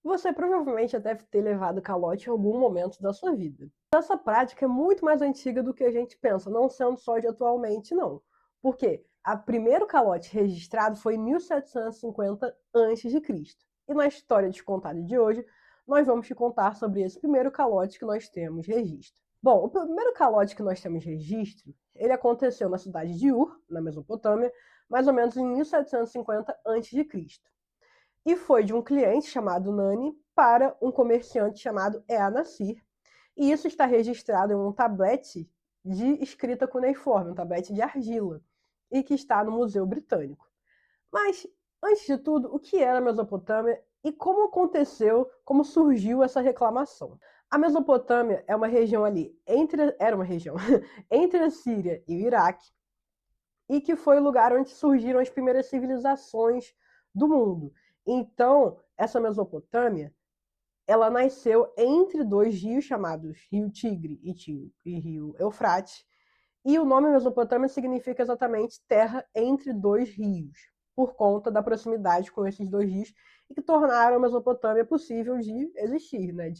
Você provavelmente já deve ter levado calote em algum momento da sua vida. Essa prática é muito mais antiga do que a gente pensa, não sendo só de atualmente, não. Por quê? O primeiro calote registrado foi em 1750 a.C. E na história descontada de hoje, nós vamos te contar sobre esse primeiro calote que nós temos registro. Bom, o primeiro calote que nós temos registro, ele aconteceu na cidade de Ur, na Mesopotâmia, mais ou menos em 1750 a.C. E foi de um cliente chamado Nani para um comerciante chamado Ea-Nasir. E isso está registrado em um tablete de escrita cuneiforme, um tablete de argila, e que está no Museu Britânico. Mas, antes de tudo, o que era a Mesopotâmia e como aconteceu, como surgiu essa reclamação? A Mesopotâmia é uma região ali, era uma região entre a Síria e o Iraque, e que foi o lugar onde surgiram as primeiras civilizações do mundo. Então, essa Mesopotâmia, ela nasceu entre dois rios chamados Rio Tigre e Rio Eufrates, e o nome Mesopotâmia significa exatamente terra entre dois rios, por conta da proximidade com esses dois rios, e que tornaram a Mesopotâmia possível de existir, né?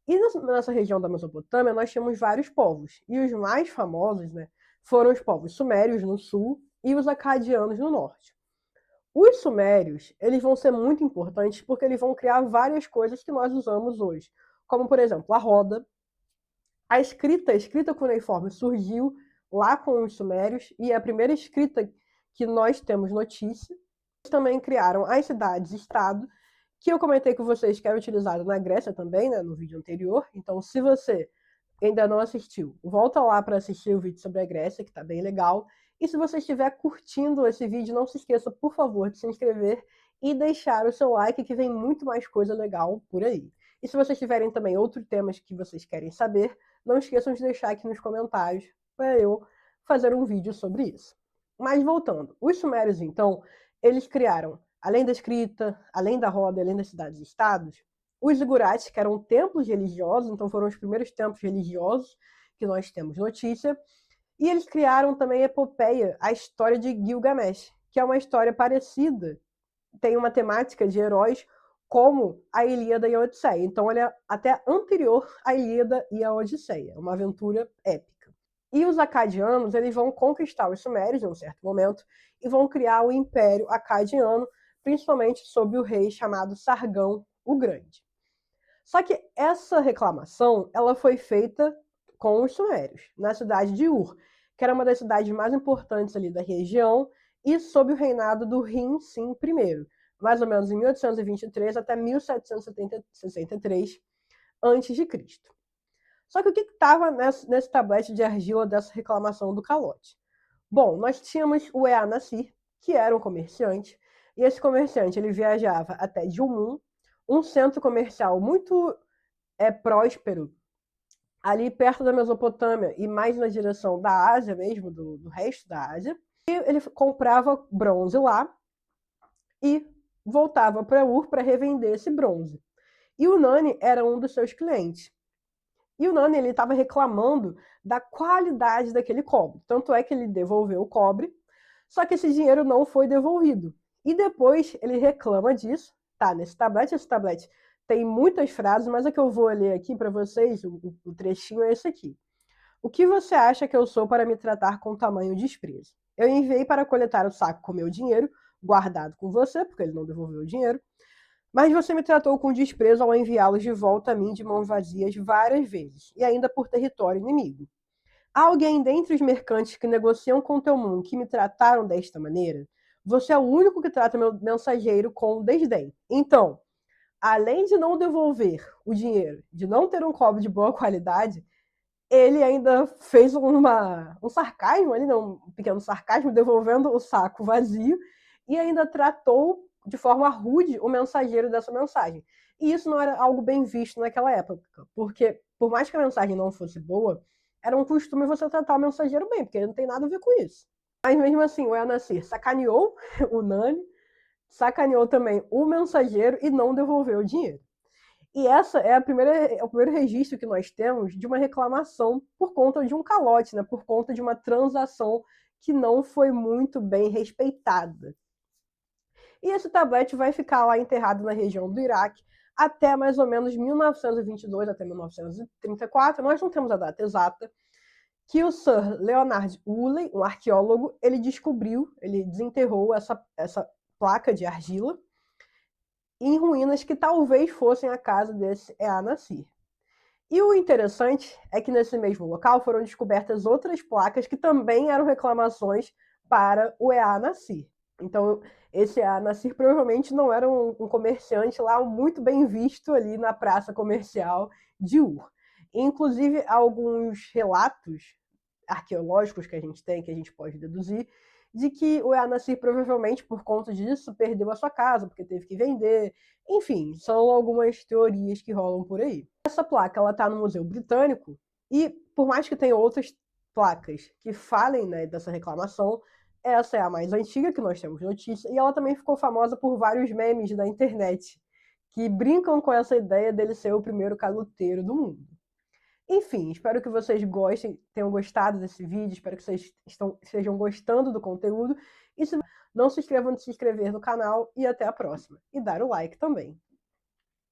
E nessa região da Mesopotâmia nós temos vários povos, e os mais famosos, né, foram os povos sumérios no sul e os acadianos no norte. Os sumérios, eles vão ser muito importantes porque eles vão criar várias coisas que nós usamos hoje, como, por exemplo, a roda. A escrita cuneiforme surgiu lá com os sumérios e é a primeira escrita que nós temos notícia. Eles também criaram as cidades-estado, que eu comentei com vocês que era utilizado na Grécia também, né, no vídeo anterior. Então, se você ainda não assistiu, volta lá para assistir o vídeo sobre a Grécia, que está bem legal. E se você estiver curtindo esse vídeo, não se esqueça, por favor, de se inscrever e deixar o seu like, que vem muito mais coisa legal por aí. E se vocês tiverem também outros temas que vocês querem saber, não esqueçam de deixar aqui nos comentários para eu fazer um vídeo sobre isso. Mas voltando, os sumérios, então, eles criaram, além da escrita, além da roda, além das cidades-estados, os zigurates, que eram templos religiosos, então foram os primeiros templos religiosos que nós temos notícia, e eles criaram também a epopeia, a história de Gilgamesh, que é uma história parecida, tem uma temática de heróis como a Ilíada e a Odisseia. Então ele é até anterior à Ilíada e à Odisseia, uma aventura épica. E os acadianos, eles vão conquistar os sumérios em um certo momento e vão criar o Império Acadiano, principalmente sob o rei chamado Sargão o Grande. Só que essa reclamação, ela foi feita com os sumérios, na cidade de Ur, que era uma das cidades mais importantes ali da região, e sob o reinado do Rin-Sin I, mais ou menos em 1823 até 1763 a.C. Só que o que estava nesse tablete de argila dessa reclamação do calote? Bom, nós tínhamos o Ea-Nasir, que era um comerciante, e esse comerciante ele viajava até Dilmun, um centro comercial muito próspero, ali perto da Mesopotâmia e mais na direção da Ásia mesmo, do resto da Ásia. E ele comprava bronze lá e voltava para Ur para revender esse bronze. E o Nani era um dos seus clientes. E o Nani ele estava reclamando da qualidade daquele cobre. Tanto é que ele devolveu o cobre, só que esse dinheiro não foi devolvido. E depois ele reclama disso, tá? Nesse tablete, esse tablete tem muitas frases, mas a que eu vou ler aqui para vocês, o trechinho é esse aqui. O que você acha que eu sou para me tratar com tamanho desprezo? Eu enviei para coletar o saco com meu dinheiro, guardado com você, porque ele não devolveu o dinheiro, mas você me tratou com desprezo ao enviá-los de volta a mim de mãos vazias várias vezes, e ainda por território inimigo. Há alguém dentre os mercantes que negociam com teu mundo que me trataram desta maneira? Você é o único que trata meu mensageiro com desdém. Então, além de não devolver o dinheiro, de não ter um cobre de boa qualidade, ele ainda fez um sarcasmo ali, um pequeno sarcasmo, devolvendo o saco vazio, e ainda tratou de forma rude o mensageiro dessa mensagem. E isso não era algo bem visto naquela época, porque por mais que a mensagem não fosse boa, era um costume você tratar o mensageiro bem, porque ele não tem nada a ver com isso. Mas mesmo assim, o El-Nasir sacaneou o Nani, sacaneou também o mensageiro e não devolveu o dinheiro. E essa é o primeiro registro que nós temos de uma reclamação por conta de um calote, né? Por conta de uma transação que não foi muito bem respeitada. E esse tablete vai ficar lá enterrado na região do Iraque até mais ou menos 1922, até 1934, nós não temos a data exata, que o Sir Leonard Woolley, um arqueólogo, ele descobriu, ele desenterrou essa placa de argila em ruínas que talvez fossem a casa desse Ea-Nasir. E o interessante é que nesse mesmo local foram descobertas outras placas que também eram reclamações para o Ea-Nasir. Então, esse Ea-Nasir provavelmente não era um comerciante lá muito bem visto ali na praça comercial de Ur. Inclusive, alguns relatos arqueológicos que a gente tem, que a gente pode deduzir, de que o Ea-Nasir provavelmente, por conta disso, perdeu a sua casa, porque teve que vender. Enfim, são algumas teorias que rolam por aí. Essa placa ela está no Museu Britânico e, por mais que tenha outras placas que falem, né, dessa reclamação, essa é a mais antiga que nós temos notícia e ela também ficou famosa por vários memes da internet que brincam com essa ideia dele ser o primeiro caloteiro do mundo. Enfim, espero que vocês gostem, tenham gostado desse vídeo, espero que vocês estejam gostando do conteúdo. E se não se inscrevam de se inscrever no canal e até a próxima. E dar o like também.